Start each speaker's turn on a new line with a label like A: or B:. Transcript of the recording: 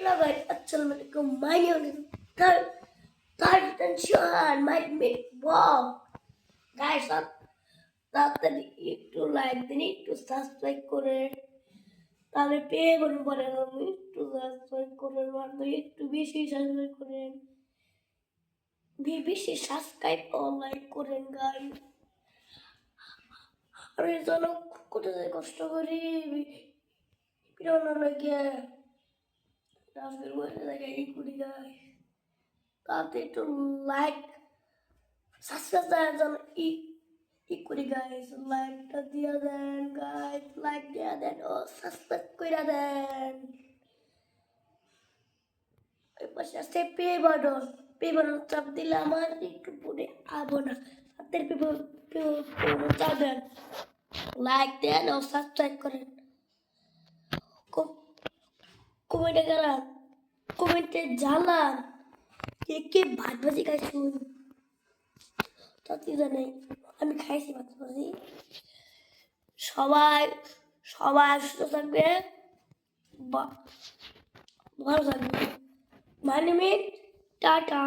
A: Alright, assalamualaikum. My name is third Shahan. My mate, wow. Guys, তাড়াতাড়ি একটু like দিন, একটু সাবস্ক্রাইব করে তাহলে পেয়ে বলেন আমি একটু সাবস্ক্রাইব করেন, একটু বেশি সাবস্ক্রাইব করেন, বেশি সাবস্ক্রাইব ও লাইক করেন গাইস। আর এই জন্য কোথায় কষ্ট করি পিরানো লাগে রাস্তার মধ্যে জায়গায় এই করি গাইস। তাতে একটু লাইক সাবস্ক্রাইব দেওয়ার জন্য ই করি গাইস, লাইকটা দিয়ে দেন গাইস, লাইক দিয়ে দেন ও সাবস্ক্রাইব করে দেন। ওই পাশে আছে পে বাটন, চাপ দিলে আমার একটু পরে আবো না, হাতের পে বাটন চাপ দেন, লাইক দেন ও সাবস্ক্রাইব করেন। কমেন্টে গেলাম, কমেন্টে জানান কে কে ভাত ভাজি খাইছুন। তাতে জানাই আমি খাইছি ভাত ভাজি। সবাই সুস্থ থাকবে, ভালো থাকবে। মানে টাটা।